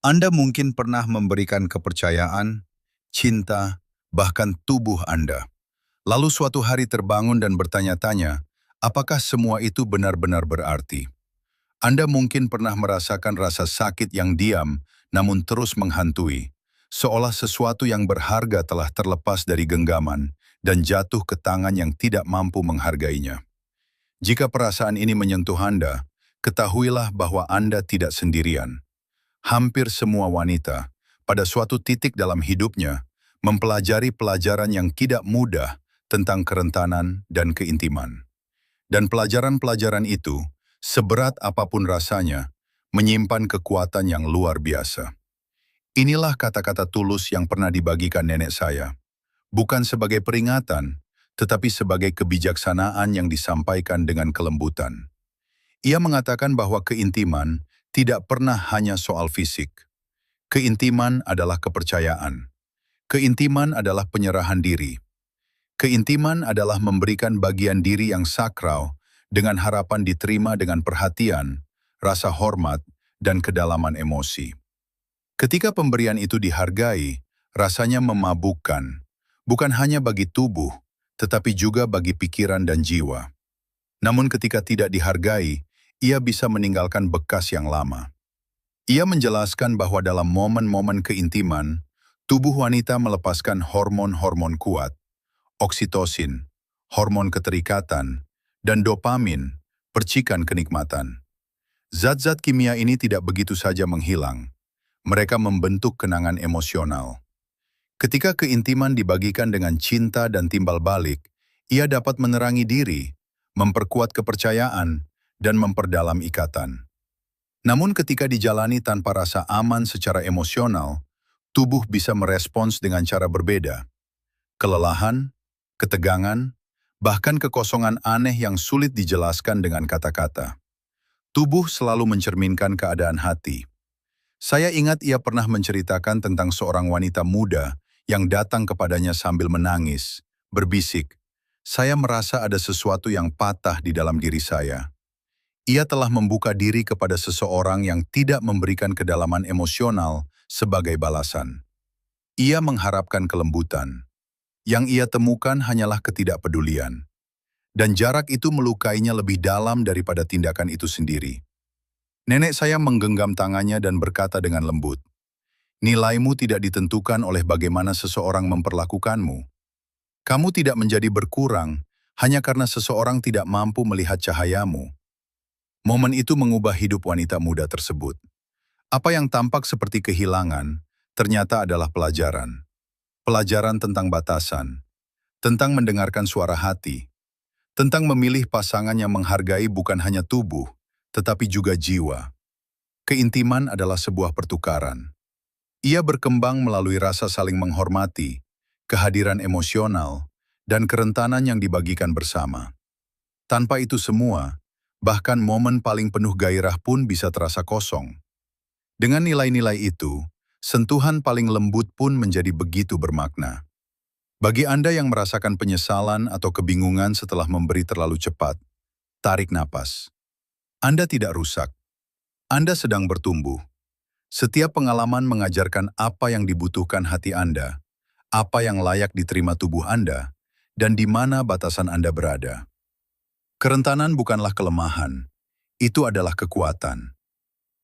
Anda mungkin pernah memberikan kepercayaan, cinta, bahkan tubuh Anda. Lalu suatu hari terbangun dan bertanya-tanya, apakah semua itu benar-benar berarti? Anda mungkin pernah merasakan rasa sakit yang diam, namun terus menghantui, seolah sesuatu yang berharga telah terlepas dari genggaman dan jatuh ke tangan yang tidak mampu menghargainya. Jika perasaan ini menyentuh Anda, ketahuilah bahwa Anda tidak sendirian. Hampir semua wanita, pada suatu titik dalam hidupnya, mempelajari pelajaran yang tidak mudah tentang kerentanan dan keintiman. Dan pelajaran-pelajaran itu, seberat apapun rasanya, menyimpan kekuatan yang luar biasa. Inilah kata-kata tulus yang pernah dibagikan nenek saya. Bukan sebagai peringatan, tetapi sebagai kebijaksanaan yang disampaikan dengan kelembutan. Ia mengatakan bahwa keintiman tidak pernah hanya soal fisik. Keintiman adalah kepercayaan. Keintiman adalah penyerahan diri. Keintiman adalah memberikan bagian diri yang sakral dengan harapan diterima dengan perhatian, rasa hormat, dan kedalaman emosi. Ketika pemberian itu dihargai, rasanya memabukkan, bukan hanya bagi tubuh, tetapi juga bagi pikiran dan jiwa. Namun ketika tidak dihargai, ia bisa meninggalkan bekas yang lama. Ia menjelaskan bahwa dalam momen-momen keintiman, tubuh wanita melepaskan hormon-hormon kuat, oksitosin, hormon keterikatan, dan dopamin, percikan kenikmatan. Zat-zat kimia ini tidak begitu saja menghilang. Mereka membentuk kenangan emosional. Ketika keintiman dibagikan dengan cinta dan timbal balik, ia dapat menerangi diri, memperkuat kepercayaan, dan memperdalam ikatan. Namun ketika dijalani tanpa rasa aman secara emosional, tubuh bisa merespons dengan cara berbeda. Kelelahan, ketegangan, bahkan kekosongan aneh yang sulit dijelaskan dengan kata-kata. Tubuh selalu mencerminkan keadaan hati. Saya ingat ia pernah menceritakan tentang seorang wanita muda yang datang kepadanya sambil menangis, berbisik, "Saya merasa ada sesuatu yang patah di dalam diri saya." Ia telah membuka diri kepada seseorang yang tidak memberikan kedalaman emosional sebagai balasan. Ia mengharapkan kelembutan. Yang ia temukan hanyalah ketidakpedulian. Dan jarak itu melukainya lebih dalam daripada tindakan itu sendiri. Nenek saya menggenggam tangannya dan berkata dengan lembut, "Nilaimu tidak ditentukan oleh bagaimana seseorang memperlakukanmu. Kamu tidak menjadi berkurang hanya karena seseorang tidak mampu melihat cahayamu." Momen itu mengubah hidup wanita muda tersebut. Apa yang tampak seperti kehilangan, ternyata adalah pelajaran. Pelajaran tentang batasan, tentang mendengarkan suara hati, tentang memilih pasangan yang menghargai bukan hanya tubuh, tetapi juga jiwa. Keintiman adalah sebuah pertukaran. Ia berkembang melalui rasa saling menghormati, kehadiran emosional, dan kerentanan yang dibagikan bersama. Tanpa itu semua, bahkan momen paling penuh gairah pun bisa terasa kosong. Dengan nilai-nilai itu, sentuhan paling lembut pun menjadi begitu bermakna. Bagi Anda yang merasakan penyesalan atau kebingungan setelah memberi terlalu cepat, tarik napas. Anda tidak rusak. Anda sedang bertumbuh. Setiap pengalaman mengajarkan apa yang dibutuhkan hati Anda, apa yang layak diterima tubuh Anda, dan di mana batasan Anda berada. Kerentanan bukanlah kelemahan, itu adalah kekuatan.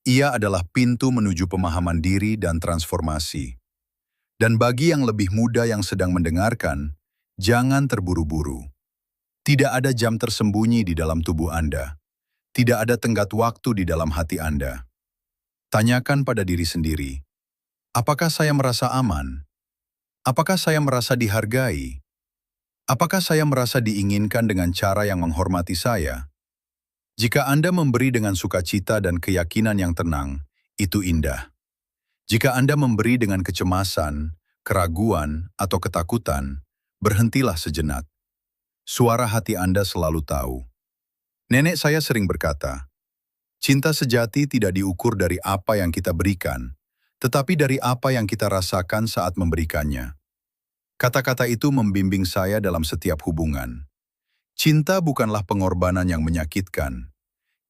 Ia adalah pintu menuju pemahaman diri dan transformasi. Dan bagi yang lebih muda yang sedang mendengarkan, jangan terburu-buru. Tidak ada jam tersembunyi di dalam tubuh Anda. Tidak ada tenggat waktu di dalam hati Anda. Tanyakan pada diri sendiri, apakah saya merasa aman? Apakah saya merasa dihargai? Apakah saya merasa diinginkan dengan cara yang menghormati saya? Jika Anda memberi dengan sukacita dan keyakinan yang tenang, itu indah. Jika Anda memberi dengan kecemasan, keraguan, atau ketakutan, berhentilah sejenak. Suara hati Anda selalu tahu. Nenek saya sering berkata, cinta sejati tidak diukur dari apa yang kita berikan, tetapi dari apa yang kita rasakan saat memberikannya. Kata-kata itu membimbing saya dalam setiap hubungan. Cinta bukanlah pengorbanan yang menyakitkan.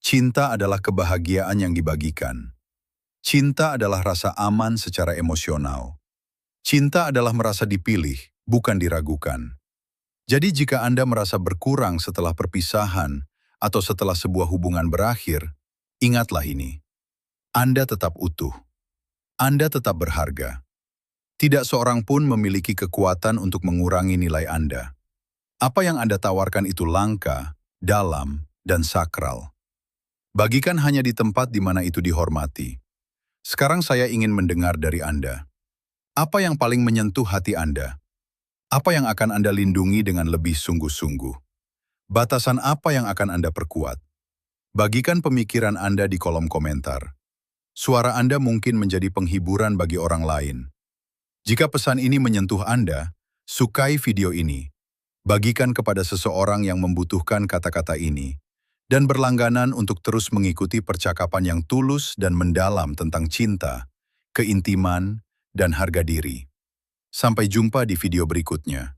Cinta adalah kebahagiaan yang dibagikan. Cinta adalah rasa aman secara emosional. Cinta adalah merasa dipilih, bukan diragukan. Jadi jika Anda merasa berkurang setelah perpisahan atau setelah sebuah hubungan berakhir, ingatlah ini. Anda tetap utuh. Anda tetap berharga. Tidak seorang pun memiliki kekuatan untuk mengurangi nilai Anda. Apa yang Anda tawarkan itu langka, dalam, dan sakral. Bagikan hanya di tempat di mana itu dihormati. Sekarang saya ingin mendengar dari Anda. Apa yang paling menyentuh hati Anda? Apa yang akan Anda lindungi dengan lebih sungguh-sungguh? Batasan apa yang akan Anda perkuat? Bagikan pemikiran Anda di kolom komentar. Suara Anda mungkin menjadi penghiburan bagi orang lain. Jika pesan ini menyentuh Anda, sukai video ini. Bagikan kepada seseorang yang membutuhkan kata-kata ini. Dan berlangganan untuk terus mengikuti percakapan yang tulus dan mendalam tentang cinta, keintiman, dan harga diri. Sampai jumpa di video berikutnya.